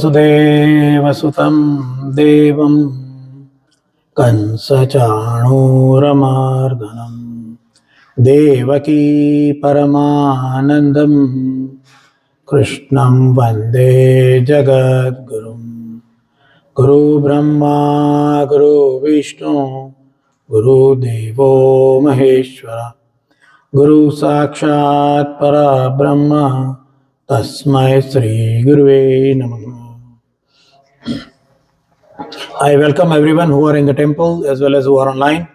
वसुदेवसुतं देवं कंसचाणूरमर्दनं देवकी परमानन्दं कृष्णं वन्दे जगद्गुरुं। गुरुब्रह्मा गुरुविष्णु गुरुदेवो महेश्वर गुरु साक्षात् परब्रह्म तस्मै श्री गुरुवे नमः। I welcome everyone who are in the temple as well as who are online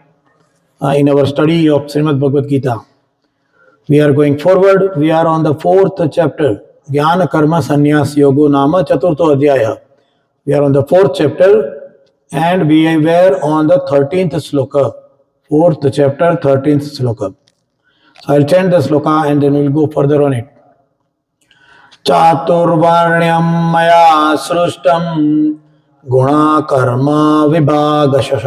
in our study of Srimad Bhagavad Gita. We are going forward. We are on the fourth chapter, Jnana Karma Sannyas Yogo Nama Chaturtho Adhyaya. We are on the fourth chapter and we were on the 13th sloka. Fourth chapter, 13th sloka. So I'll chant the sloka and then we'll go further on it. चातुर्वर्ण्यं मया सृष्टं गुणकर्म विभागशः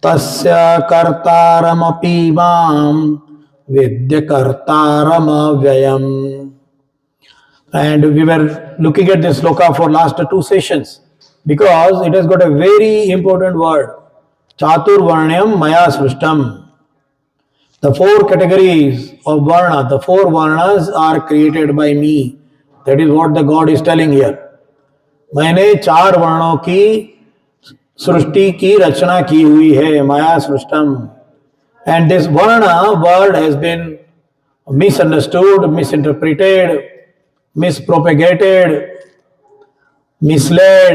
तस्य कर्तारमपि मां विद्य कर्तारमव्ययम्. And we were looking at this sloka for last two sessions because it has got a very important word. Chaturvarnyam maya srishtam. The four categories of varna, the four varnas are created by me. That is what the God is telling here. मैंने चार वर्णों की सृष्टि की रचना की हुई है, माया सृष्टम. And this varna word has been misunderstood, misinterpreted, mispropagated, misled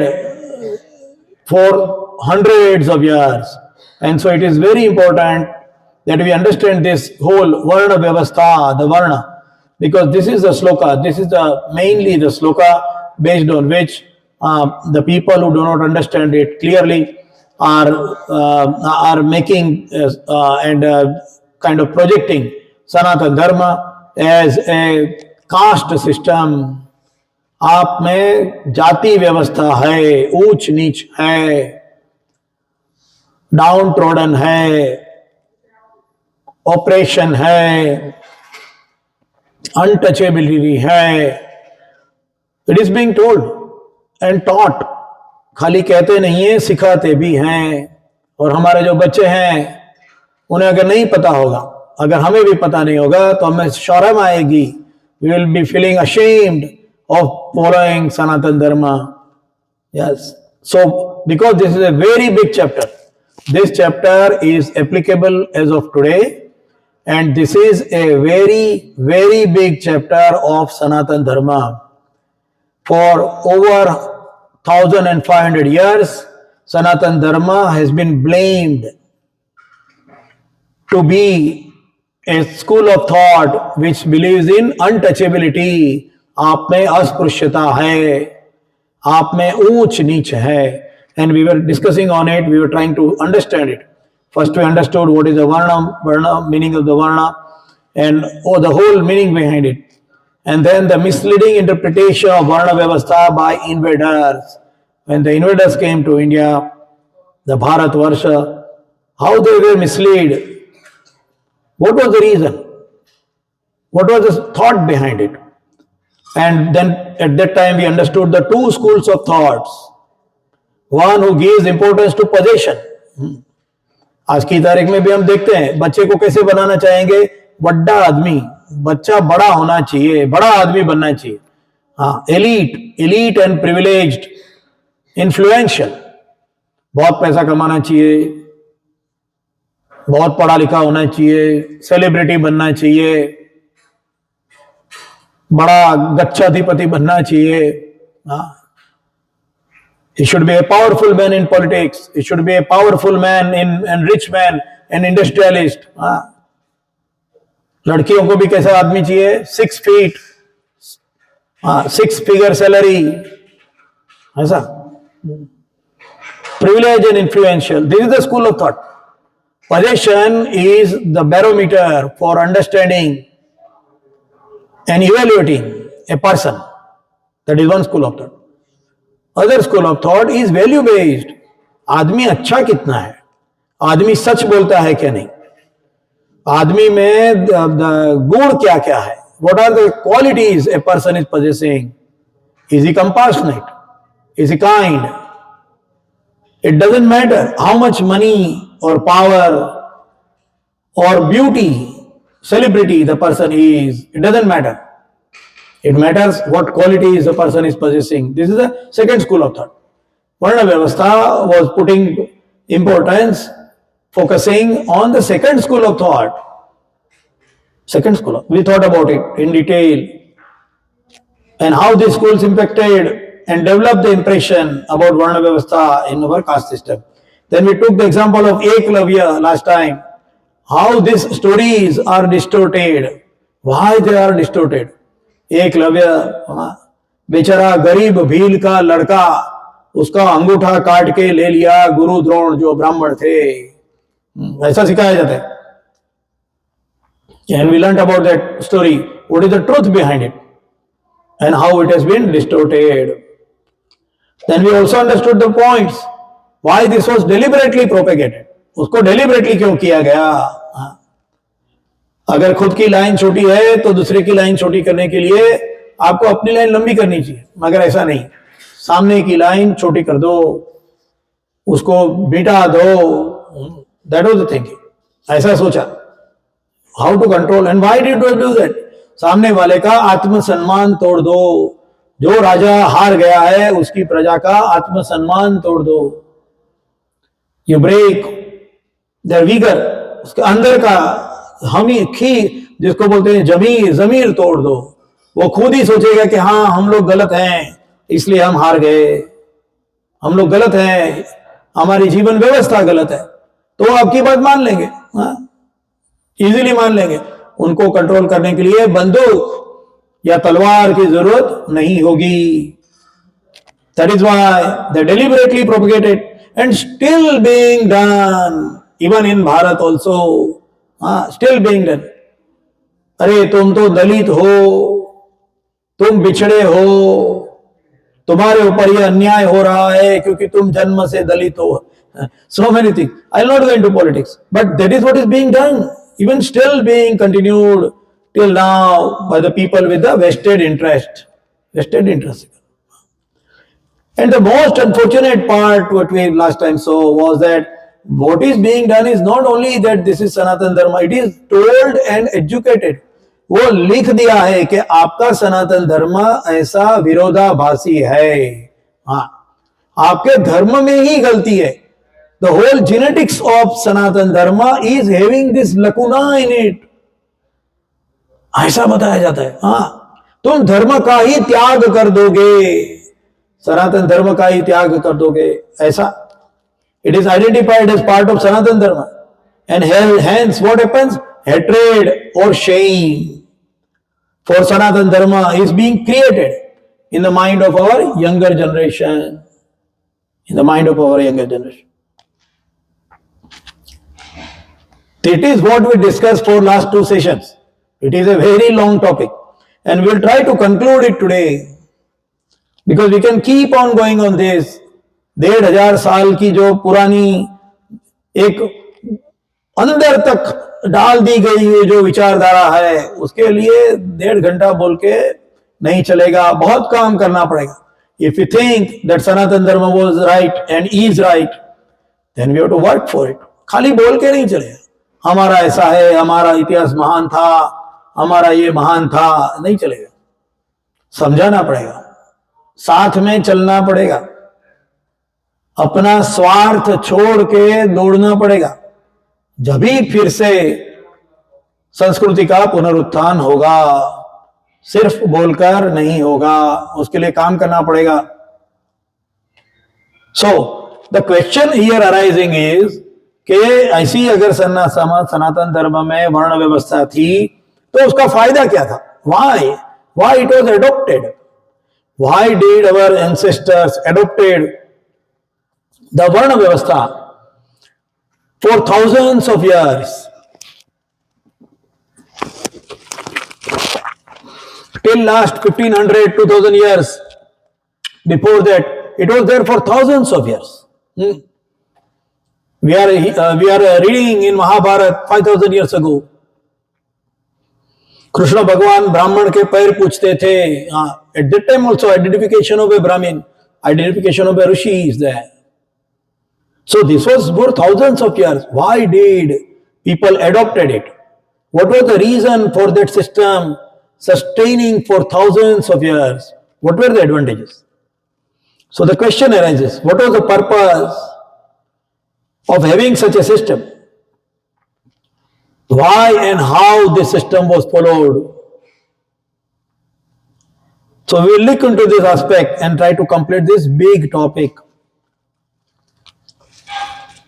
for hundreds of years. And so it is very important that we understand this whole Varna Vyavastha, the Varna, because this is the sloka, this is mainly the sloka based on which the people who do not understand it clearly are making and kind of projecting Sanatana Dharma as a caste system. आप में जाति व्यवस्था है, ऊंच नीच है, down trodden है, operation है, अनटचेबिलिटी है. It is being told and taught. खाली कहते नहीं है, सिखाते भी हैं. और हमारे जो बच्चे हैं उन्हें अगर नहीं पता होगा, अगर हमें भी पता नहीं होगा तो हमें शर्म आएगी. We will be feeling ashamed of following Sanatana Dharma. Yes. So, because this is a very big chapter, this chapter is applicable as of today, and this is a very, very big chapter of Sanatana Dharma. For over 1500 years, Sanatana Dharma has been blamed to be a school of thought which believes in untouchability. आप में अस्पृश्यता है, आप में ऊंच नीच है. And we were discussing on it, we were trying to understand it. First we understood what is the varna, meaning of the varna, and the whole meaning behind it. And then the misleading interpretation of varna vyavastha by invaders. When the invaders came to India, the Bharat Varsha, how they were misled. What was the reason? What was the thought behind it? And then at that time we understood the two schools of thoughts. One who gives importance to possession. आज की तारीख में भी हम देखते हैं बच्चे को कैसे बनाना चाहेंगे, बड़ा आदमी, बच्चा बड़ा होना चाहिए, बड़ा आदमी बनना चाहिए. हाँ, एलीट एंड प्रिविलेज्ड, इन्फ्लुएंशियल, बहुत पैसा कमाना चाहिए, बहुत पढ़ा लिखा होना चाहिए, सेलिब्रिटी बनना चाहिए, बड़ा गच्छाधिपति बनना चाहिए. He should be a powerful man in politics. He should be a powerful man and rich man, an industrialist. लड़कियों को भी कैसा आदमी चाहिए, 6 feet, 6 figure salary, ऐसा. Privilege and influential. This is the school of thought. Possession is the barometer for understanding and evaluating a person. That is one school of thought. Other school of thought is value based. आदमी अच्छा कितना है, आदमी सच बोलता है क्या नहीं, आदमी में गुण क्या क्या है, what are the qualities a person is possessing. Is he compassionate? Is he kind? It doesn't matter how much money or power or beauty, celebrity the person is. It doesn't matter. It matters what qualities the person is possessing. This is the second school of thought. Varna Vyavastha was putting importance, focusing on the second school of thought. Second school. We thought about it in detail and how these schools impacted and developed the impression about Varna Vyavastha in our caste system. Then we took the example of Eklavya last time, how these stories are distorted, why they are distorted. Eklavya बेचारा गरीब भील का लड़का, उसका अंगूठा काट के ले लिया गुरु द्रोण जो ब्राह्मण थे, ऐसा सिखाया जाता है. And we learned about that story. What is the truth behind it and how it has been distorted. Then we also understood the points why this was deliberately propagated. उसको deliberately क्यों किया गया. अगर खुद की लाइन छोटी है तो दूसरे की लाइन छोटी करने के लिए आपको अपनी लाइन लंबी करनी चाहिए, मगर ऐसा नहीं. सामने की लाइन छोटी कर दो, उसको मिटा दो. That was the thinking. ऐसा सोचा. How to control and why did we do that. सामने वाले का आत्मसम्मान तोड़ दो. जो राजा हार गया है उसकी प्रजा का आत्मसम्मान तोड़ दो. यू ब्रेक देयर वीगर, उसके अंदर का हम ही जिसको बोलते हैं जमीर तोड़ दो. वो खुद ही सोचेगा कि हाँ हम लोग गलत हैं इसलिए हम हार गए, हम लोग गलत हैं, हमारी जीवन व्यवस्था गलत है, तो आपकी बात मान लेंगे, इजीली मान लेंगे. उनको कंट्रोल करने के लिए बंदूक या तलवार की जरूरत नहीं होगी. That is why they deliberately propagated and still being done even in Bharat also. Still being done. अरे तुम तो दलित हो, तुम बिछड़े हो, तुम्हारे ऊपर यह अन्याय हो रहा है क्योंकि तुम जन्म से दलित हो. So many things. I'll not go into politics, but that is what is being done, even still being continued till now by the people with the vested interest. Vested interest. And the most unfortunate part, what we last time saw, was that what is being done is not only that this is Sanatan Dharma, it is told and educated. वो लिख दिया है कि आपका सनातन धर्म ऐसा विरोधाभासी है. हाँ, आपके धर्म में ही गलती है. The whole genetics of Sanatan Dharma is having this lacuna in it. ऐसा बताया जाता है. हाँ, तुम धर्म का ही त्याग कर दोगे, सनातन धर्म का ही त्याग कर दोगे, ऐसा. It is identified as part of Sanatan Dharma. And hence what happens? Hatred or shame for Sanatan Dharma is being created in the mind of our younger generation. In the mind of our younger generation. It is what we discussed for last two sessions. It is a very long topic and we will try to conclude it today because we can keep on going on this. 1500 साल की जो पुरानी एक अंदर तक डाल दी गई ये जो विचारधारा है, उसके लिए 1.5 घंटा बोल के नहीं चलेगा, बहुत काम करना पड़ेगा. If you think that Sanatan Dharma was right and is right, then we have to work for it. खाली बोल के नहीं चलेगा. हमारा ऐसा है, हमारा इतिहास महान था, हमारा ये महान था, नहीं चलेगा. समझाना पड़ेगा, साथ में चलना पड़ेगा, अपना स्वार्थ छोड़ के दौड़ना पड़ेगा. जब भी फिर से संस्कृति का पुनरुत्थान होगा. सिर्फ बोलकर नहीं होगा, उसके लिए काम करना पड़ेगा. So the question here arising is कि ऐसी अगर सनातन धर्म में वर्ण व्यवस्था थी तो उसका फायदा क्या था? Why it was adopted? Why did our ancestors adopted the वर्ण व्यवस्था for thousands of years till last 1500 2000 years. Before that it was there for thousands of years. We are reading in Mahabharata 5000 years ago. Krishna भगवान ब्राह्मण के पैर पूछते थे. At that time also identification of a Brahmin, identification of a Rishi is there. So this was for thousands of years. Why did people adopted it? What was the reason for that system sustaining for thousands of years? What were the advantages? So the question arises, what was the purpose of having such a system? Why and how this system was followed? So we will look into this aspect and try to complete this big topic.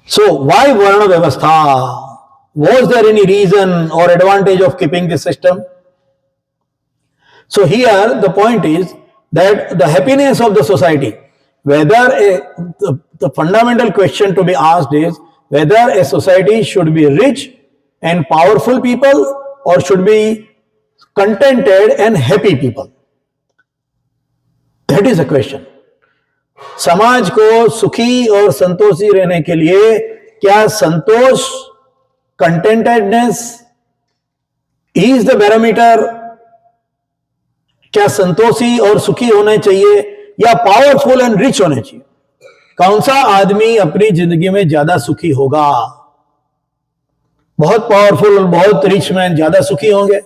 So why Varna Vyavastha? Was there any reason or advantage of keeping this system? So here the point is that the happiness of the society, the fundamental question to be asked is whether a society should be rich and powerful people or should be contented and happy people. That is the question. समाज को सुखी और संतोषी रहने के लिए क्या संतोष, कंटेंटेडनेस is the barometer? क्या संतोषी और सुखी होने चाहिए या पावरफुल एंड रिच होने चाहिए? कौन सा आदमी अपनी जिंदगी में ज्यादा सुखी होगा? बहुत पावरफुल और बहुत रिच मैन ज्यादा सुखी होंगे,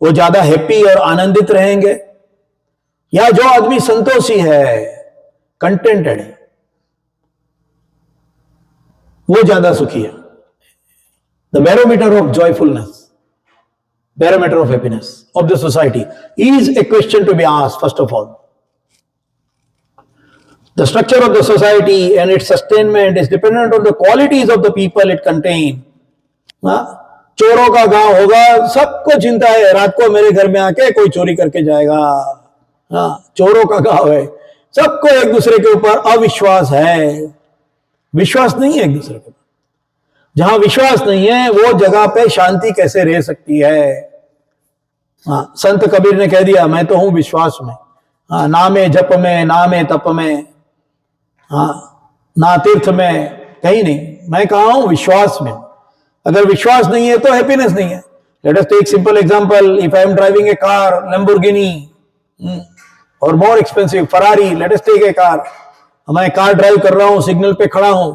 वो ज्यादा हैप्पी और आनंदित रहेंगे, या जो आदमी संतोषी है, कंटेंटेड है, वो ज्यादा सुखी है? The barometer of joyfulness, barometer of happiness of the society is a question to be asked first of all. The structure of the society and its sustainment is dependent on the qualities of the people it contain. चोरों का गांव होगा, सबको चिंता है रात को मेरे घर में आके कोई चोरी करके जाएगा. चोरों का गांव है, सबको एक दूसरे के ऊपर अविश्वास है, विश्वास नहीं है एक दूसरे के ऊपर. जहां विश्वास नहीं है वो जगह पे शांति कैसे रह सकती है? संत कबीर ने कह दिया मैं तो हूं विश्वास में, नामे जप में, नामे तप में, ना तीर्थ में, कहीं नहीं. मैं कहा हूं विश्वास में. अगर विश्वास नहीं है तो हैप्पीनेस नहीं है. Let us take simple example. If I am driving a car, Lamborghini और more expensive Ferrari, let us take a car. मैं कार ड्राइव कर रहा हूं, सिग्नल पे खड़ा हूं,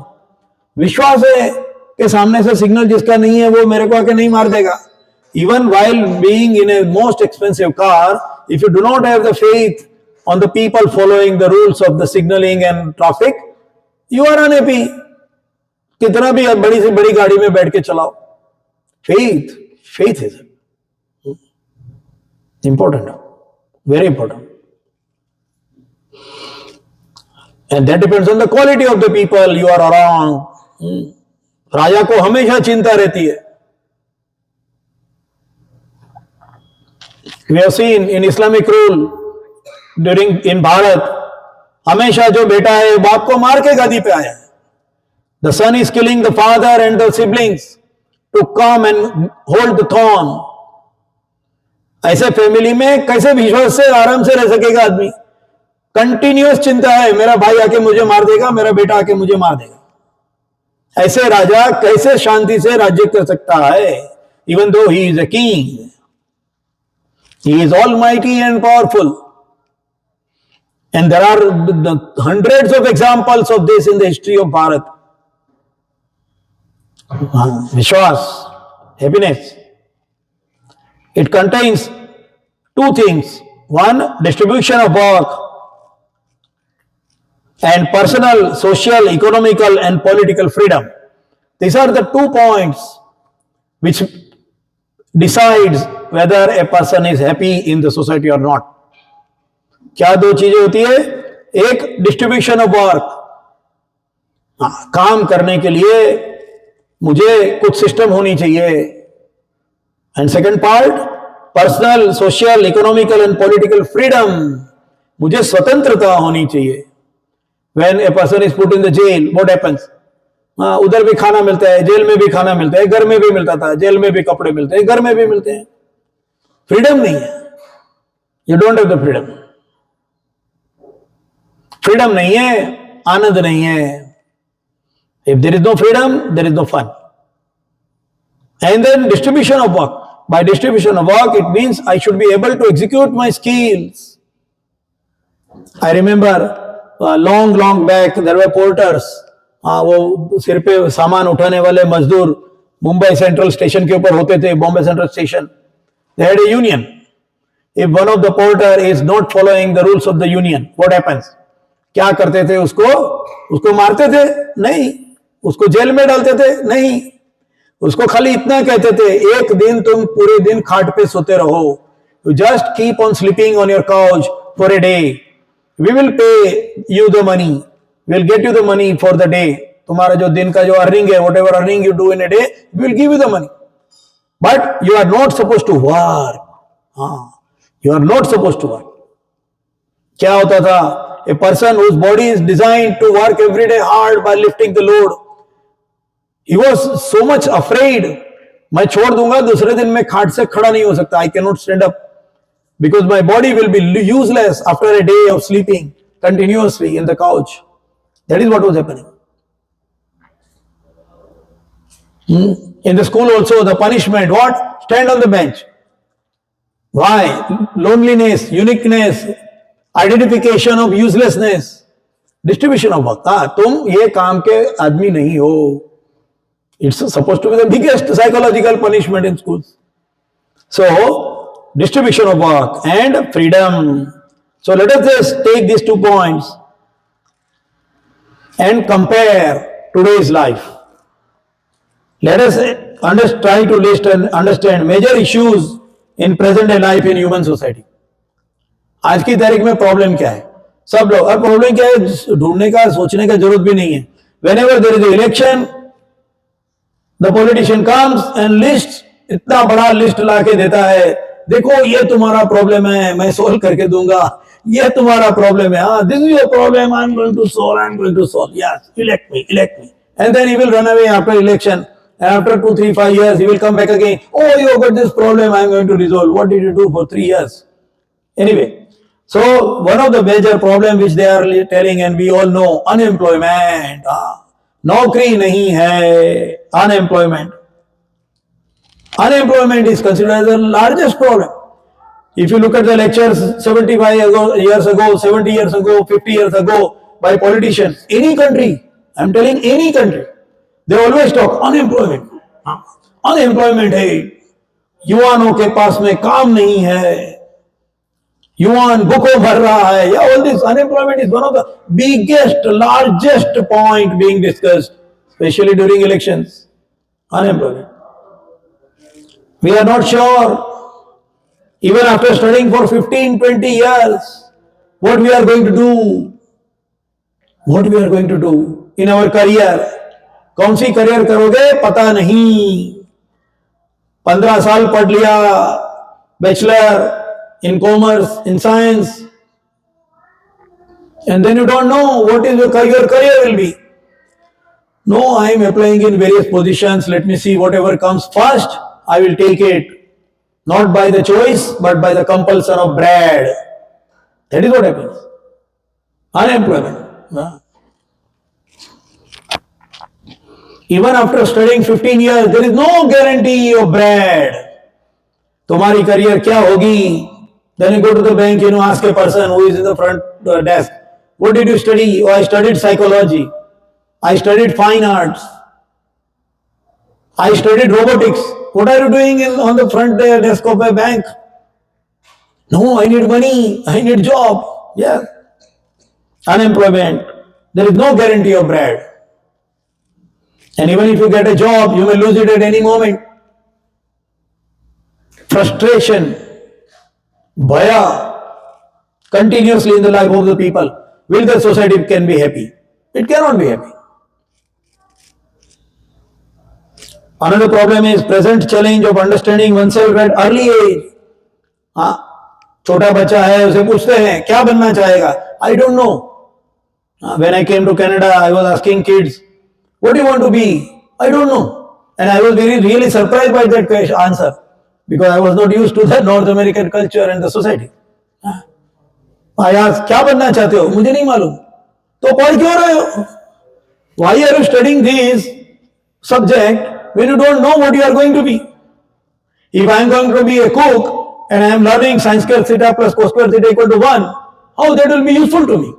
विश्वास है कि सामने से सिग्नल जिसका नहीं है वो मेरे को आके नहीं मार देगा. Even while being in a most expensive car, if you do not have the faith on the people following the rules of the signaling and traffic, you are unhappy. कितना भी बड़ी से बड़ी गाड़ी में बैठ के चलाओ, faith is important, very important, and that depends on the quality of the people you are around. राजा को हमेशा चिंता रहती है. We have seen in Islamic rule in Bharat, हमेशा जो बेटा है बाप को मार के गद्दी पे आया है. The son is killing the father and the siblings to come and hold the throne. ऐसे फैमिली में कैसे विश्वास से आराम से रह सकेगा आदमी? कंटिन्यूअस चिंता है, मेरा भाई आके मुझे मार देगा, मेरा बेटा आके मुझे मार देगा. ऐसे राजा कैसे शांति से राज्य कर सकता है? Even though he is a king, he is almighty and powerful, and there are hundreds of examples of this in the history of Bharat. Vishwas, happiness, it contains two things. One, distribution of work, and personal, social, economical and political freedom. These are the 2 points which decides whether a person is happy in the society or not. क्या 2 चीजें होती है? एक, distribution of work, काम करने के लिए मुझे कुछ सिस्टम होनी चाहिए. And second part, personal, social, economical and political freedom, मुझे स्वतंत्रता होनी चाहिए. When a person is put in the jail, what happens? उधर भी खाना मिलता है, जेल में भी खाना मिलता है, घर में भी मिलता था, जेल में भी कपड़े मिलते हैं, घर में भी मिलते हैं. फ्रीडम नहीं है. You don't have the freedom. Freedom नहीं है, आनंद नहीं है. If there is no freedom, there is no fun. And then distribution of work. By distribution of work, it means I should be able to execute my skills. I remember long back there were porters. वो सिर पे सामान उठाने वाले मजदूर Mumbai central station के ऊपर होते थे, Bombay central station. They had a union. If one of the porter is not following the rules of the union, what happens? क्या करते थे उसको मारते थे? नहीं. उसको जेल में डालते थे? नहीं. उसको खाली इतना कहते थे, एक दिन तुम पूरे दिन खाट पे सोते रहो. You just keep on sleeping on your couch for a day. We will pay you the money. We will get you the money for the day. तुम्हारा जो दिन का जो अर्निंग है, whatever earning you do in a day, we will give you the money. But you are not supposed to work. You are not supposed to work. क्या होता था? A person whose body is designed to work every day hard by lifting the load. He was so much afraid. मैं छोड़ दूंगा, दूसरे दिन मैं खाट से खड़ा नहीं हो सकता. I cannot stand up because my body will be useless after a day of sleeping continuously in the couch. That is what was happening. In the school also, the punishment, what? Stand on the bench. Why? Loneliness, uniqueness, identification of uselessness, distribution of work. तुम ये काम के आदमी नहीं हो. It's supposed to be the biggest psychological punishment in schools. So, distribution of work and freedom. So, let us just take these 2 points and compare today's life. Let us try to list and understand major issues in present day life in human society. आज की तारीख में problem क्या है? सब लोग, अब problem क्या है ढूंढने का, सोचने का जरूरत भी नहीं है. Whenever there is an election, the politician comes and lists, इतना बड़ा लिस्ट ला के देता है, देखो ये तुम्हारा प्रॉब्लम है, मैं सोल्व करके दूंगा. ये तुम्हारा प्रॉब्लम है, हाँ, this is your problem, I'm going to solve. Yes, elect me. And then he will run away after election. And after 2, 3, 5 years, he will come back again. Oh, you got this problem, I'm going to resolve. What did you do for 3 years? Anyway, so one of the major problems which they are telling, and we all know, unemployment. नौकरी नहीं है, unemployment. Unemployment is considered as the largest problem. If you look at the lectures 75 years ago, 70 years ago, 50 years ago by politicians, any country, I'm telling any country, they always talk unemployment. Unemployment है, युवाओं के पास में काम नहीं है, युवान भूखों भर रहा है. Yeah, all this unemployment is one of the biggest, largest point being discussed, especially during elections. Unemployment. We are not sure, even after studying for 15, 20 years, what we are going to do. What we are going to do in our career. कौन सी career करोगे पता नहीं. 15 साल पढ़ लिया, bachelor in commerce, in science, and then you don't know what is your career will be. No, I am applying in various positions. Let me see whatever comes first. I will take it, not by the choice, but by the compulsion of bread. That is what happens. Unemployment. Even after studying 15 years, there is no guarantee of bread. तुम्हारी career क्या होगी? Then you go to the bank, ask a person who is in the front desk, what did you study? Oh, I studied psychology. I studied fine arts. I studied robotics. What are you doing on the front desk of a bank? No, I need money. I need job. Yeah. Unemployment. There is no guarantee of bread. And even if you get a job, you may lose it at any moment. Frustration. Bhaya continuously in the life of the people. Will the society can be happy? It cannot be happy. Another problem is present challenge of understanding oneself at early age. छोटा बच्चा है, उसे पूछते हैं क्या बनना चाहेगा? I don't know. When I came to Canada, I was asking kids, what do you want to be? I don't know. And I was really surprised by that answer. Because I was not used to the North American culture and the society. I asked, क्या बनना चाहते हो? मुझे नहीं मालूम. तो पढ़ क्यों रहे हो? Why are you studying this subject when you don't know what you are going to be? If I am going to be a cook and I am learning sin square theta plus cos square theta equal to 1, how that will be useful to me?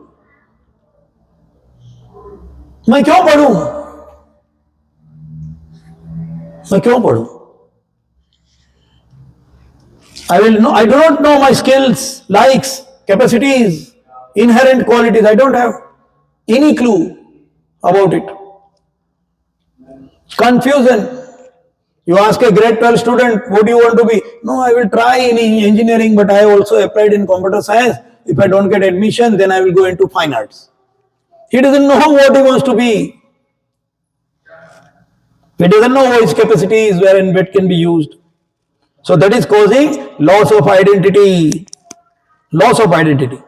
मैं क्यों पढ़ूं? मैं क्यों पढ़ूं? I do not know my skills, likes, capacities, inherent qualities. I don't have any clue about it. Confusion. You ask a grade 12 student, what do you want to be? No, I will try in engineering, but I have also applied in computer science. If I don't get admission, then I will go into fine arts. He doesn't know what he wants to be. He doesn't know his capacities, where and what can be used. So that is causing loss of identity. Loss of identity.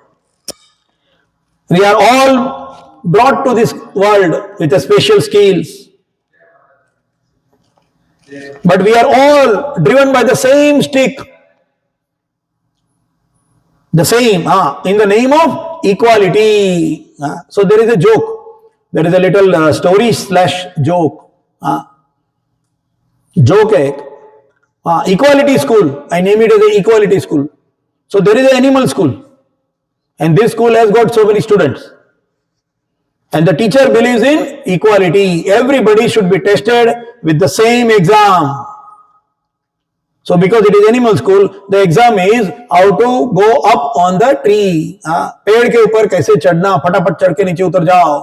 We are all brought to this world with a special skills. But we are all driven by the same stick. The same, in the name of equality. So there is a joke. There is a little story / joke. Joke hai. Equality school. I name it as a equality school. So there is an animal school. And this school has got so many students. And the teacher believes in equality. Everybody should be tested with the same exam. So because it is animal school, the exam is how to go up on the tree. पेड़ के ऊपर कैसे चढ़ना, फटाफट चढ़ के नीचे उतर जाओ.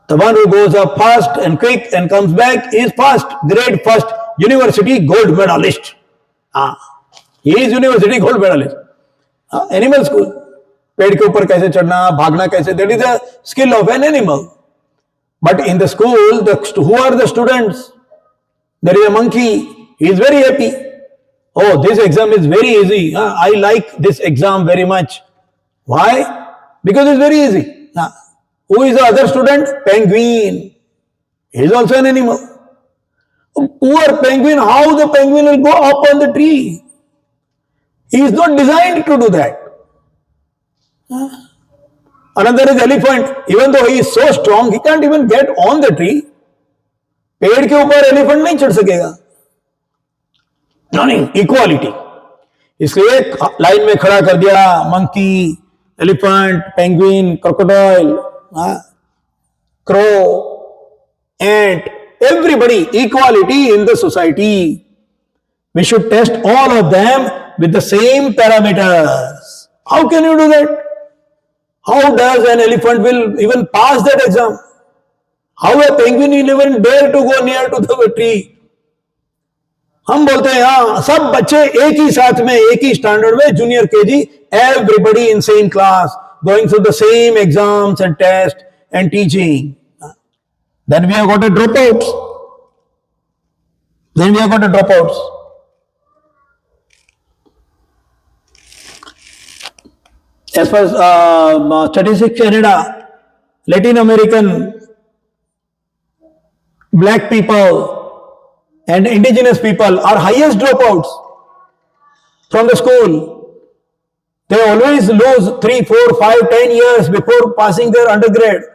The one who goes up fast and quick and comes back is first, grade first, university gold medalist. He is university gold medalist. Animal school. पेड़ के ऊपर कैसे चढ़ना, भागना कैसे, that is a skill of an animal. But in the school, who are the students? There is a monkey. He is very happy. Oh, this exam is very easy. I like this exam very much. Why? Because it's very easy. Who is the other student? Penguin. He is also an animal. Poor penguin, how the penguin will go up on the tree? He is not designed to do that. Another is elephant. Even though he is so strong, he can't even get on the tree. पेड़ के ऊपर elephant नहीं चढ़ सकेगा. नहीं, equality. इसलिए line में खड़ा कर दिया monkey, elephant, penguin, crocodile, crow, ant, everybody, equality in the society. We should test all of them with the same parameters. How can you do that? How does an elephant will even pass that exam? How a penguin will even dare to go near to the tree? हम बोलते हैं हाँ सब बच्चे एक ही साथ में एक ही स्टैंडर्ड में junior KG everybody in same class going through the same exams and test and teaching then we have got a dropouts as far as statistics Canada, Latin American, black people and indigenous people are highest dropouts from the school. They always lose 3, 4, 5, 10 years before passing their undergrad.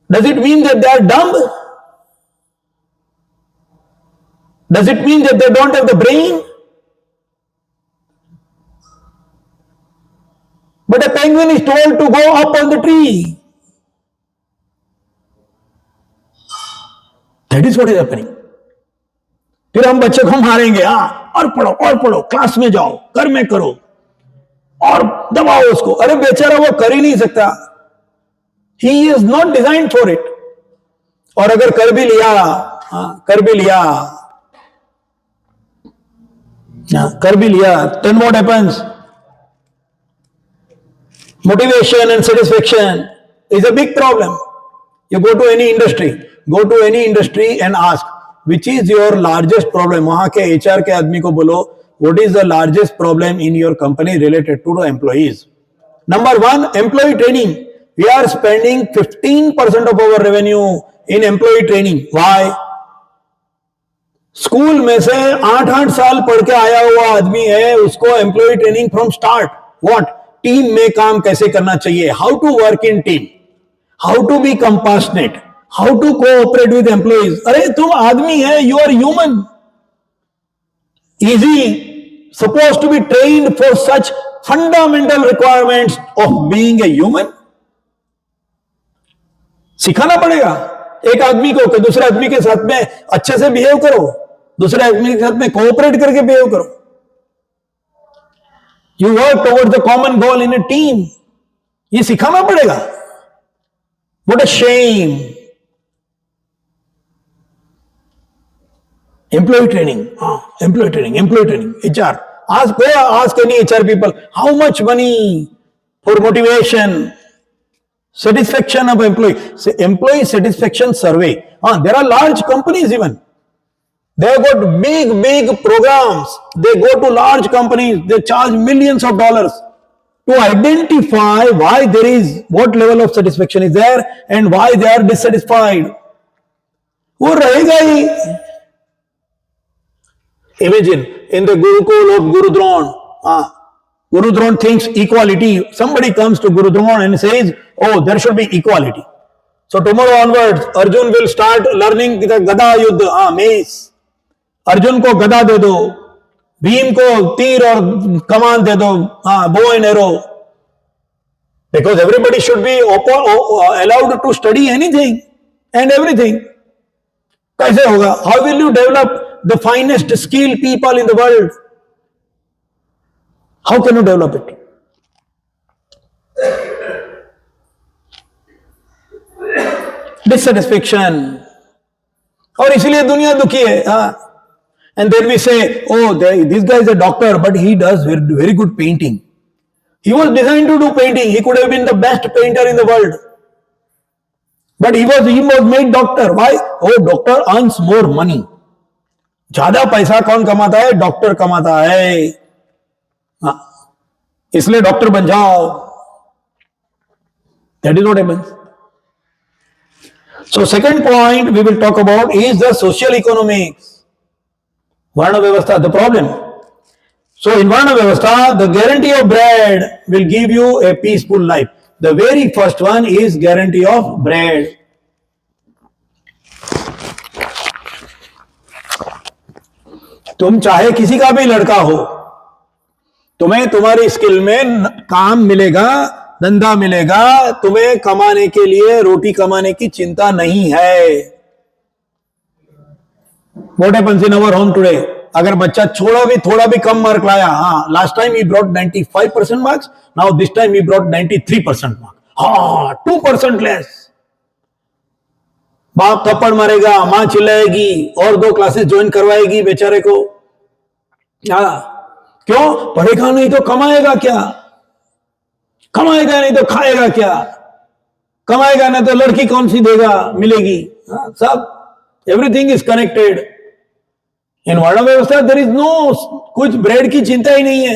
Does it mean that they are dumb? Does it mean that they don't have the brain? But a penguin is told to go up on the tree. That is what is happening. फिर हम बच्चे को मारेंगे और पढ़ो class में जाओ घर में करो और दबाओ उसको. अरे बेचारा वो कर ही नहीं सकता. He is not designed for it. और अगर कर भी लिया then what happens? Motivation and satisfaction is a big problem. You go to any industry and ask, which is your largest problem? वहां के HR के आदमी को बोलो, what is the largest problem in your company related to the employees? Number one, employee training. We are spending 15% of our revenue in employee training. Why? School में से 8 साल पढ़ के आया हुआ आदमी है, उसको employ training from start. What? Team में काम कैसे करना चाहिए, how to work in team, how to be compassionate, how to cooperate with employees. अरे तुम आदमी है, you are human. Easy supposed to be trained for such fundamental requirements of being a human? सिखाना पड़ेगा एक आदमी को कि दूसरे आदमी के साथ में अच्छे से बिहेव करो, दूसरे आदमी के साथ में कोऑपरेट करके बिहेव करो. You work towards the common goal in A team. ये सिखाना पड़ेगा. What a shame. Employee training, HR. Ask any HR people, how much money for motivation, satisfaction of employee. Employee satisfaction survey. There are large companies even. They have got big programs. They go to large companies. They charge millions of dollars to identify why there is, what level of satisfaction is there and why they are dissatisfied. वो रहेगा ही. Imagine in the Gurukul of Guru Dron. Guru Dron thinks equality. Somebody comes to Guru Dron and says, oh, there should be equality. So tomorrow onwards, Arjun will start learning the Gada Yuddha, mace. Arjun ko Gada de do. Bhim ko Teer aur Kaman de do, bow and arrow. Because everybody should be allowed to study anything and everything. कैसे होगा? How will you develop the finest skilled people in the world? How can you develop it? Dissatisfaction. और इसलिए दुनिया दुखी है. And then we say, oh, this guy is a doctor, but he does very good painting. He was designed to do painting. He could have been the best painter in the world. But he was made doctor. Why? Oh, doctor earns more money. ज्यादा पैसा कौन कमाता है? Doctor कमाता है. इसलिए doctor बन जाओ. That is what happens. So second point we will talk about is the social economics. Varna Vyavastha, the problem. So in Varna Vyavastha, the guarantee of bread will give you a peaceful life. The very first one is guarantee of bread. तुम चाहे किसी का भी लड़का हो, तुम्हें तुम्हारी skill में काम मिलेगा, धंधा मिलेगा, तुम्हें कमाने के लिए, रोटी कमाने की चिंता नहीं है. What happens in our home today? अगर बच्चा थोड़ा भी कम मार्क लाया, last time he brought 95% marks, now this time he brought 93% mark. 2% less. बाप थप्पड़ मारेगा, मां चिल्लाएगी और 2 क्लासेस ज्वाइन करवाएगी बेचारे को. क्यों? पढ़ेगा नहीं तो कमाएगा क्या? कमाएगा नहीं तो खाएगा क्या? कमाएगा नहीं तो लड़की कौन सी देगा, मिलेगी? सब, एवरीथिंग इज कनेक्टेड. इन वर्ण व्यवस्था देयर इज नो, कुछ ब्रेड की चिंता ही नहीं है.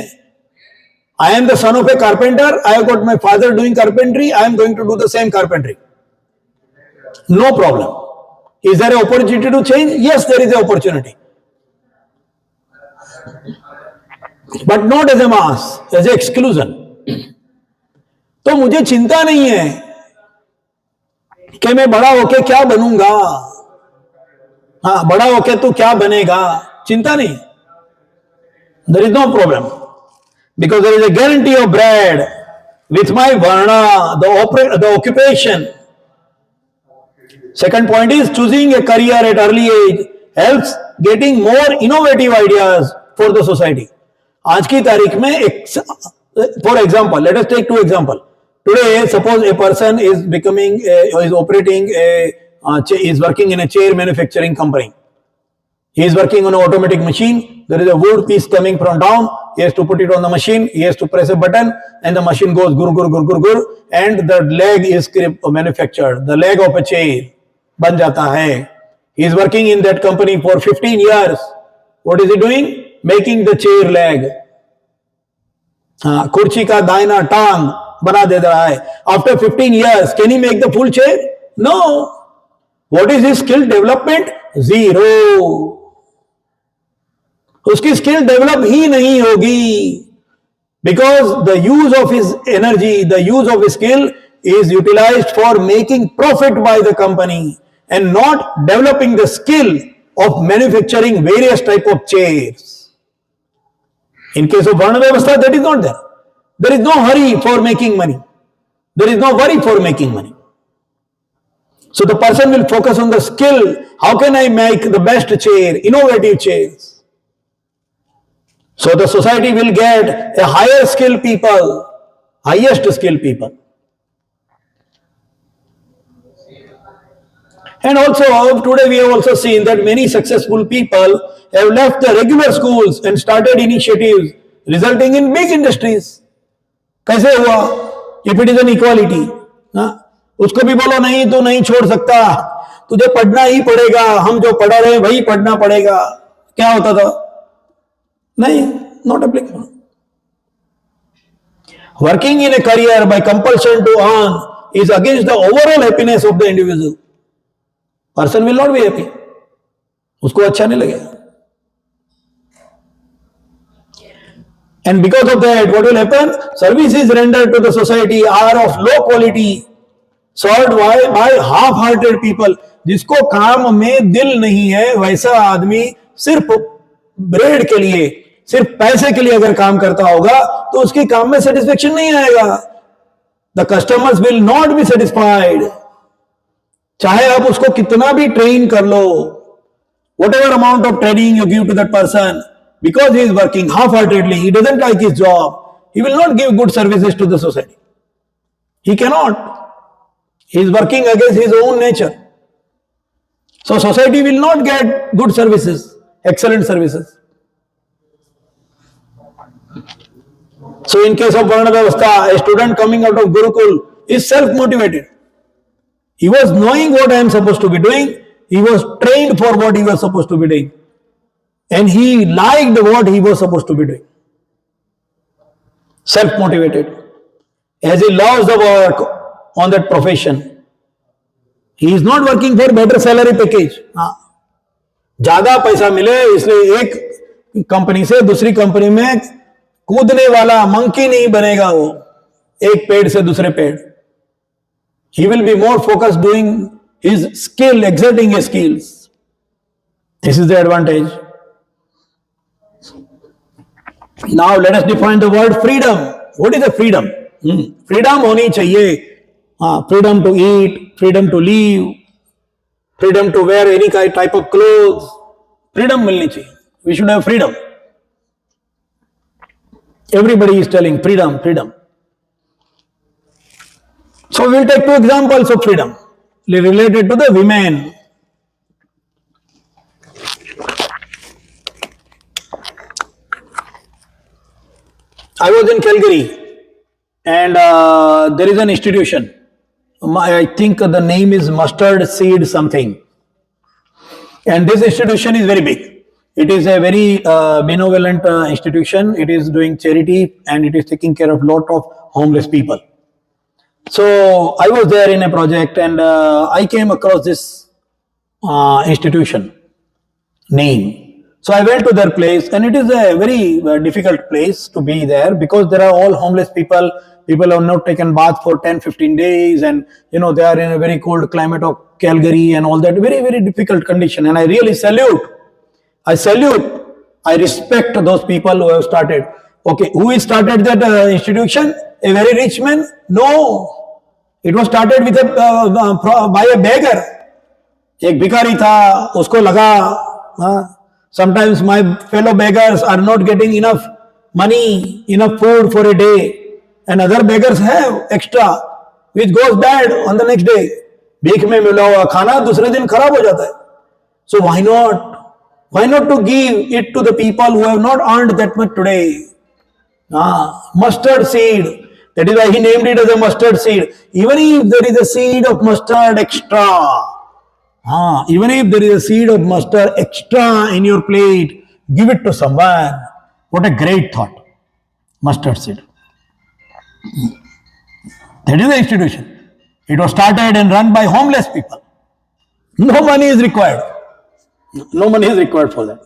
I am the son of a carpenter. I have got my father doing carpentry. I am going to do the same carpentry. No problem. Is there an opportunity to change? Yes, there is an opportunity. But not as a mass, as an exclusion. तो मुझे चिंता नहीं है कि मैं बड़ा होके क्या बनूंगा. बड़ा होके तू क्या बनेगा, चिंता नहीं. There is no problem. Because there is a guarantee of bread with my varna, the occupation. Second point is choosing a career at early age helps getting more innovative ideas for the society. आज की तारीख में, for example, let us take 2 examples. Today, suppose a person is is working in a chair manufacturing company. He is working on an automatic machine. There is a wood piece coming from down. He has to put it on the machine. He has to press a button, and the machine goes gur gur gur gur gur, and the leg is manufactured. The leg of a chair बन जाता है. He is working in that company for 15 years. What is he doing? Making the chair leg. कुर्सी का दाहिना टांग बना दे रहा है. After 15 years, can he make the full chair? No. What is his skill development? Zero. उसकी skill develop ही नहीं होगी. Because the use of his energy, the use of his skill is utilized for making profit by the company and not developing the skill of manufacturing various type of chairs. In case of Varna Vyavastha, that is not there. There is no hurry for making money. There is no worry for making money. So the person will focus on the skill. How can I make the best chair, innovative chairs? So the society will get a higher skill people, highest skill people. And also today we have also seen that many successful people have left the regular schools and started initiatives resulting in big industries. कैसे हुआ? If it is an equality, उसको भी बोलो नहीं तू नहीं छोड़ सकता, तुझे पढ़ना ही पड़ेगा, हम जो पढ़ा रहे वही पढ़ना पड़ेगा. क्या होता था? नहीं, not applicable. Working in a career by compulsion to earn is against the overall happiness of the individual. Person will not be happy. उसको अच्छा नहीं लगेगा. And because of that, what will happen? Services rendered to the society are of low quality, served by half-hearted people. जिसको काम में दिल नहीं है, वैसा आदमी सिर्फ ब्रेड के लिए, सिर्फ पैसे के लिए अगर काम करता होगा, तो उसके काम में सेटिस्फेक्शन नहीं आएगा. The customers will not be satisfied. चाहे आप उसको कितना भी ट्रेन कर लो, whatever amount of training you give to that person, because he is working half-heartedly, he doesn't like his job, he will not give good services to the society. He cannot. He is working against his own nature. So society will not get good services, excellent services. So in case of Varna Vyavastha, a student coming out of Gurukul is self-motivated. He was knowing what I am supposed to be doing. He was trained for what he was supposed to be doing. And he liked what he was supposed to be doing. Self-motivated. As he loves the work on that profession. He is not working for better salary package. ज़्यादा पैसा मिले इसलिए एक company से दूसरी company में कूदने वाला मंकी नहीं बनेगा वो, एक पेड़ से दूसरे पेड़. He will be more focused doing his skill, exerting his skills. This is the advantage. Now let us define the word freedom. What is the freedom? Freedom होनी चाहिए. Freedom to eat, freedom to live, freedom to wear any type of clothes. Freedom मिलनी चाहिए. We should have freedom. Everybody is telling freedom, freedom. So we will take two examples of freedom related to the women. I was in Calgary and there is an institution. I think the name is Mustard Seed something. And this institution is very big. It is a very benevolent institution. It is doing charity and it is taking care of lot of homeless people. So I was there in a project and I came across this institution name. So I went to their place and it is a very difficult place to be there because there are all homeless people. People have not taken bath for 10-15 days and they are in a very cold climate of Calgary and all that. Very, very difficult condition. And I really salute. I respect those people who have started. Okay, who started that institution? A very rich man? No. It was started with by a beggar. एक भिखारी था, उसको लगा sometimes my fellow beggars are not getting enough money, enough food for a day, and other beggars have extra, which goes bad on the next day. भीख में मिला हुआ खाना दूसरे दिन खराब हो जाता है. So why not? Why not to give it to the people who have not earned that much today? Mustard seed. That is why he named it as a mustard seed. Even if there is a seed of mustard extra, even if there is a seed of mustard extra in your plate, give it to someone. What a great thought. Mustard seed. That is the institution. It was started and run by homeless people. No money is required. No money is required for that.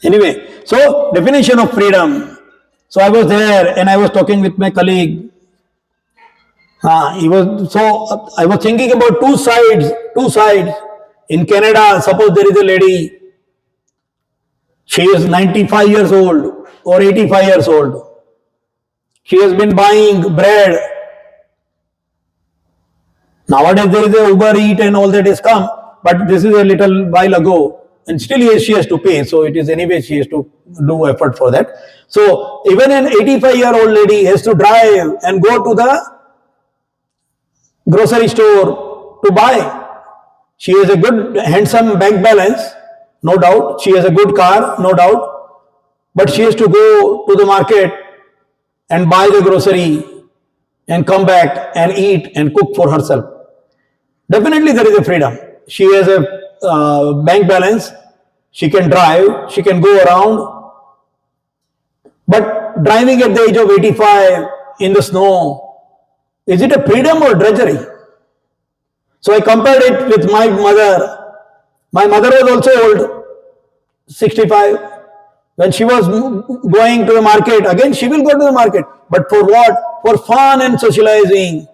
Anyway, so definition of freedom. So I was there and I was talking with my colleague. I was thinking about two sides. In Canada, suppose there is a lady. She is 95 years old. or 85 years old. She has been buying bread. Nowadays there is a Uber Eat and all that has come, but this is a little while ago. And still she has to pay. So it is anyway she has to do effort for that. So even an 85-year-old lady has to drive and go to the grocery store to buy. She has a good, handsome bank balance, no doubt. She has a good car, no doubt. But she has to go to the market and buy the grocery and come back and eat and cook for herself. Definitely there is a freedom. She has a bank balance. She can drive. She can go around. But driving at the age of 85 in the snow, is it a freedom or drudgery? So I compared it with my mother. My mother was also old, 65. When she was going to the market, again she will go to the market. But for what? For fun and socializing.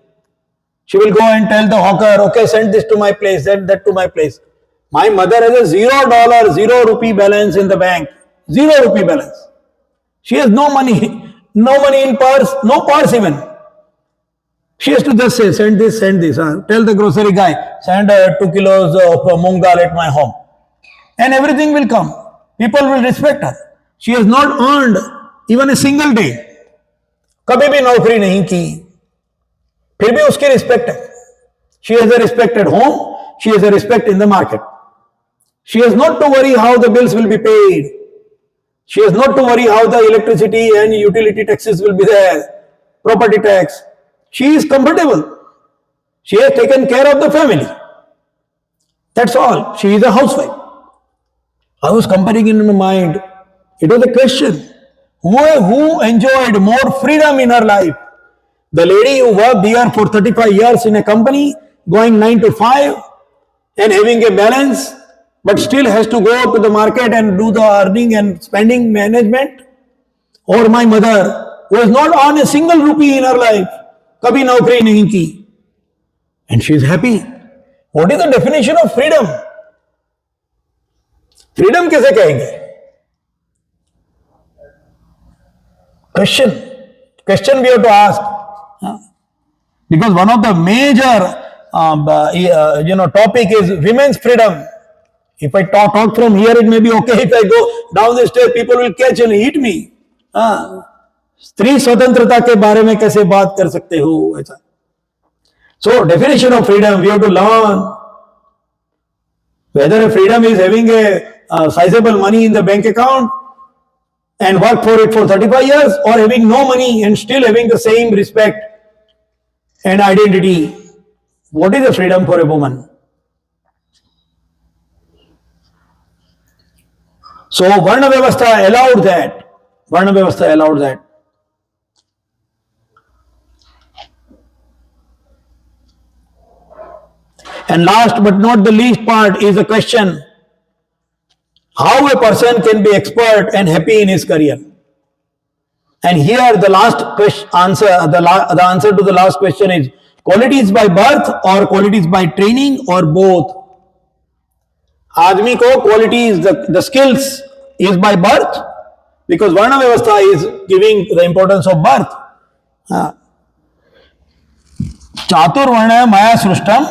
She will go and tell the hawker, okay, send this to my place, send that to my place. My mother has a $0, 0 rupee balance in the bank. 0 rupee balance. She has no money, no money in purse, no purse even. She has to just say, send this, send this. Tell the grocery guy, send 2 kilos of moong dal at my home. And everything will come. People will respect her. She has not earned even a single day. कभी भी नौकरी नहीं की, फिर भी उसकी respect है. She has a respect at home. She has a respect in the market. She has not to worry how the bills will be paid. She has not to worry how the electricity and utility taxes will be there, property tax. She is comfortable. She has taken care of the family. That's all. She is a housewife. I was comparing in my mind. It was a question. Who enjoyed more freedom in her life? The lady who worked here for 35 years in a company, going 9 to 5 and having a balance, but still has to go to the market and do the earning and spending management, or my mother who has not earned a single rupee in her life, kabhi naukri nahi ki, and she is happy. What is the definition of freedom? Freedom कैसे कहेंगे? Question we have to ask, because one of the major topic is women's freedom. If I talk from here, it may be okay. If I go down the stairs, people will catch and hit me. स्त्री स्वतंत्रता के बारे में कैसे बात कर सकते हो ऐसा? So definition of freedom, we have to learn whether a freedom is having a sizable money in the bank account and work for it for 35 years, or having no money and still having the same respect and identity. What is the freedom for a woman? So Varna Vyavastha allowed that. Varna Vyavastha allowed that. And last but not the least part is the question, how a person can be expert and happy in his career. And here the the answer to the last question is qualities by birth or qualities by training or both. आदमी को qualities, the skills is by birth, because Varna Vyavastha is giving the importance of birth. चातुर्वर्ण मया सृष्टम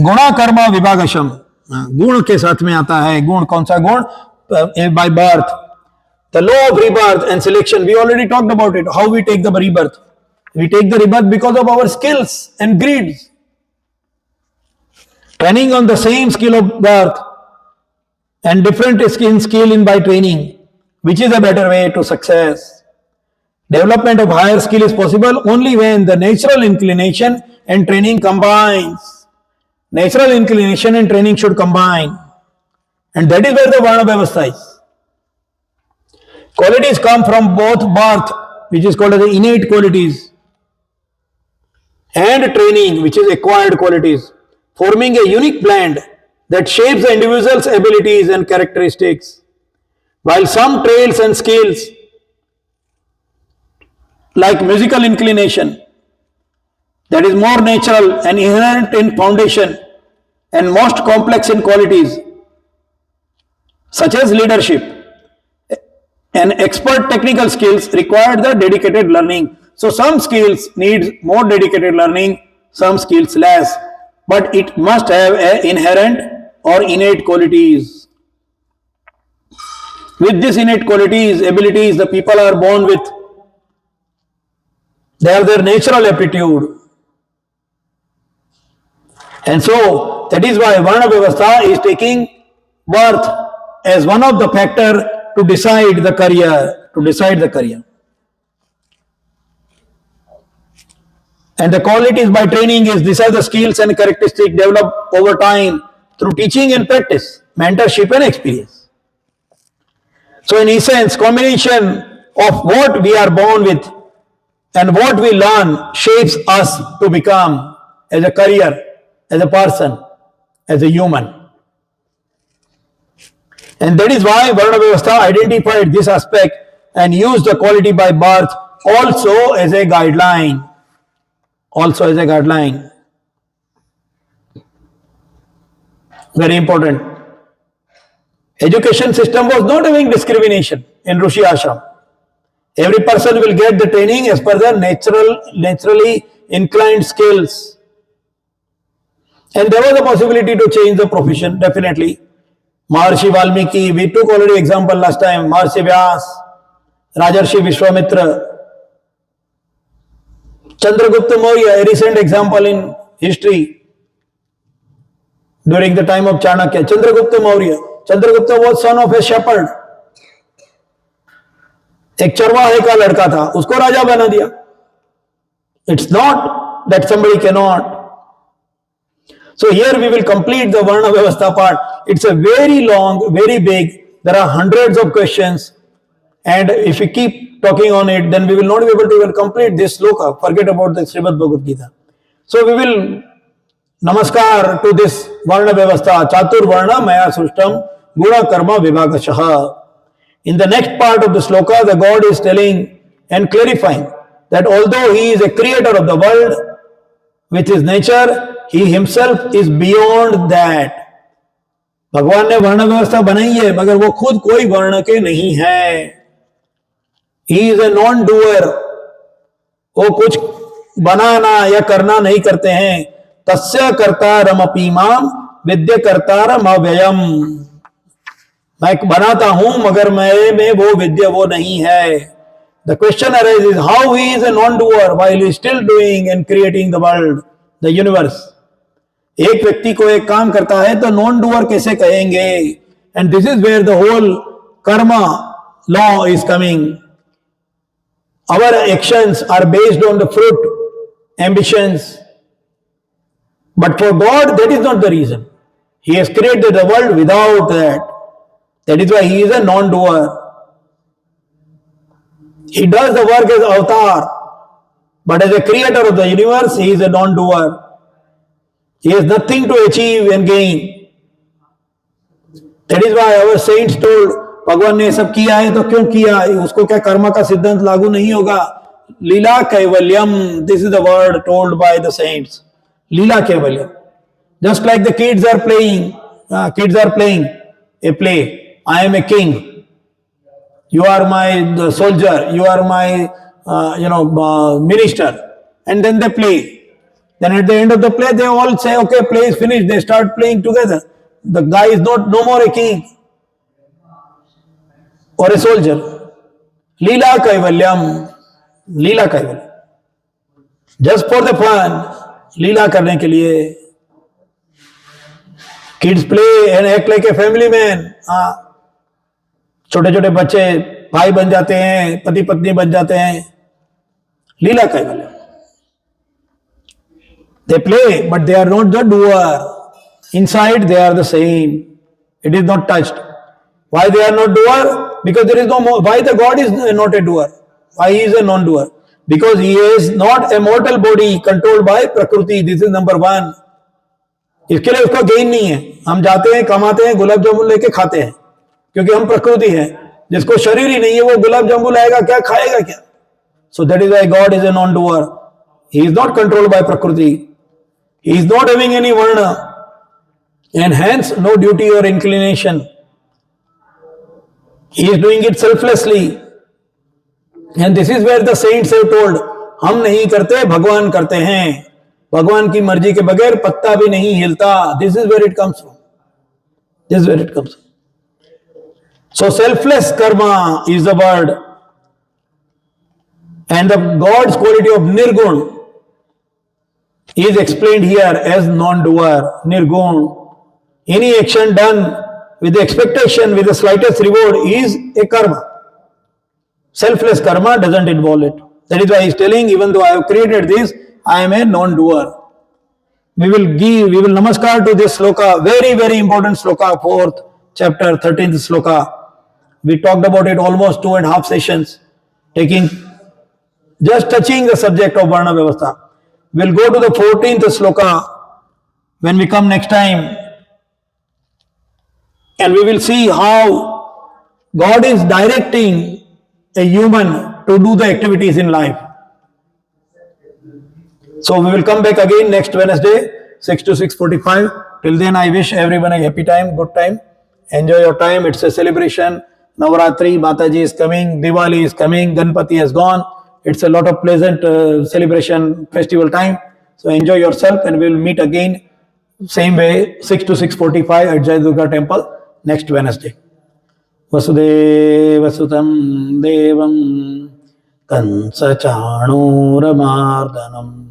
गुणा कर्म विभागशम. गुण के साथ में आता है. गुण कौन सा गुण? By birth. The law of rebirth and selection, we already talked about it. How we take the rebirth? We take the rebirth because of our skills and greeds. Training on the same skill of birth and different skill in by training, which is a better way to success. Development of higher skill is possible only when the natural inclination and training combines. Natural inclination and training should combine. And that is where the Varna Vyavastha is. Qualities come from both birth, which is called as the innate qualities, and training, which is acquired qualities, forming a unique blend that shapes the individual's abilities and characteristics. While some traits and skills, like musical inclination, that is more natural and inherent in foundation and most complex in qualities, such as leadership, and expert technical skills require the dedicated learning. So some skills need more dedicated learning, some skills less, but it must have inherent or innate qualities. With these innate qualities, abilities, the people are born with. They have their natural aptitude. And so that is why Varna Vyavastha is taking birth as one of the factors to decide the career. And the qualities by training is these are the skills and characteristics developed over time through teaching and practice, mentorship and experience. So in essence, combination of what we are born with and what we learn shapes us to become as a career, as a person, as a human. And that is why Varna Vyavastha identified this aspect and used the quality by birth also as a guideline. Very important. Education system was not having discrimination in Rishi Ashram. Every person will get the training as per their naturally inclined skills. And there was a possibility to change the profession, definitely. Maharshi Valmiki, we took already example last time, Maharshi Vyas, Rajarshi Vishwamitra, Chandragupta Maurya, a recent example in history during the time of Chanakya. Chandragupta Maurya. Chandragupta was son of a shepherd. एक चरवाहे का लड़का था, उसको राजा बना दिया. It's not that somebody cannot. So here we will complete the Varna Vyavastha part. It's a very long, very big. There are hundreds of questions, and if we keep talking on it, then we will not be able to even complete this sloka. Forget about the Srimad Bhagavad Gita. So we will namaskar to this Varna Vyavastha. Chatur Varna Maya Srushtam Guna Karma Vibhagashaha. In the next part of the sloka, the God is telling and clarifying that although He is a creator of the world with His nature, He Himself is beyond that. भगवान ने वर्ण व्यवस्था बनाई है, मगर वो खुद कोई वर्ण के नहीं है. He is a non-doer. वो कुछ बनाना या करना नहीं करते हैं. तस्य कर्तारमपि माम विद्य कर्तारम अव्ययम. मैं बनाता हूं मगर मैं में वो विद्या वो नहीं है. The question arises how he is a non-doer while he is still doing and creating the world, the universe. एक व्यक्ति को एक काम करता है तो नॉन डूअर कैसे कहेंगे? And this is where the whole karma law is coming. Our actions are based on the fruit, ambitions, but for God that is not the reason. He has created the world without that. That is why he is a non doer. He does the work as avatar, but as a creator of the universe, he is a non-doer. He has nothing to achieve and gain. That is why our saints told, भगवान ने सब किया है तो क्यों किया? उसको क्या कर्म का सिद्धांत लागू नहीं होगा? लीला Kaivalyam, this is the word told by the saints. Leela Kaivalyam. Just like the kids are playing a play. I am a king. You are my soldier. You are my minister. And then they play. Then at the end of the play, they all say, okay, play is finished. They start playing together. The guy is no more a king or a soldier. Leela Kaivalyam. Just for the fun. Leela करने के लिए. Kids play and act like a family man. छोटे छोटे बच्चे भाई बन जाते हैं, पति पत्नी बन जाते हैं. लीला Kaivalyam. They play, but they are not the doer. Inside, they are the same. It is not touched. Why they are not doer? Because there is no more. Why the God is not a doer? Why he is a non-doer? Because he is not a mortal body controlled by Prakriti. This is number one. इसके लिए उसका gain नहीं है. हम जाते हैं, कमाते हैं, गुलाब जामुन लेके खाते हैं, क्योंकि हम प्रकृति हैं. जिसको शरीर ही नहीं है, वो गुलाब जामुन लाएगा क्या, खाएगा क्या? So that is why God is a non-doer. He is not controlled by Prakriti. He is not having any varna, and hence no duty or inclination. He is doing it selflessly. And this is where the saints have told, हम नहीं करते, भगवान करते हैं. भगवान की मर्जी के बगैर पत्ता भी नहीं हिलता. This is where it comes from. This is where it comes from. So selfless karma is the word. And the God's quality of nirgun is explained here as non-doer, nirgun. Any action done with the expectation, with the slightest reward is a karma. Selfless karma doesn't involve it. That is why he is telling, even though I have created this, I am a non-doer. We will namaskar to this sloka, very, very important sloka, 4th chapter, 13th sloka. We talked about it almost 2.5 sessions, just touching the subject of Varna Vyavastha. We'll go to the 14th sloka when we come next time, and we will see how God is directing a human to do the activities in life. So we will come back again next Wednesday, 6 to 6:45. Till then, I wish everyone a happy time, good time. Enjoy your time. It's a celebration. Navaratri, Mataji is coming, Diwali is coming, Ganpati has gone. It's a lot of pleasant celebration, festival time. So enjoy yourself, and we will meet again same way, 6 to 6:45 at Jai Durga Temple next Wednesday. Vasudevasutam Devam Kansachanuramardanam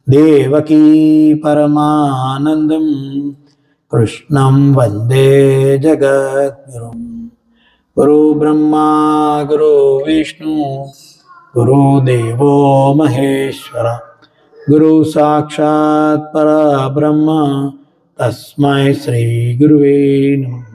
Devaki Paramanandam Krishnam Vande Jagadgurum. Guru Brahma, Guru Vishnu, Guru Devo Maheshwara, Guru Sakshat Para Brahma, Tasmai Sri Guruve Namah.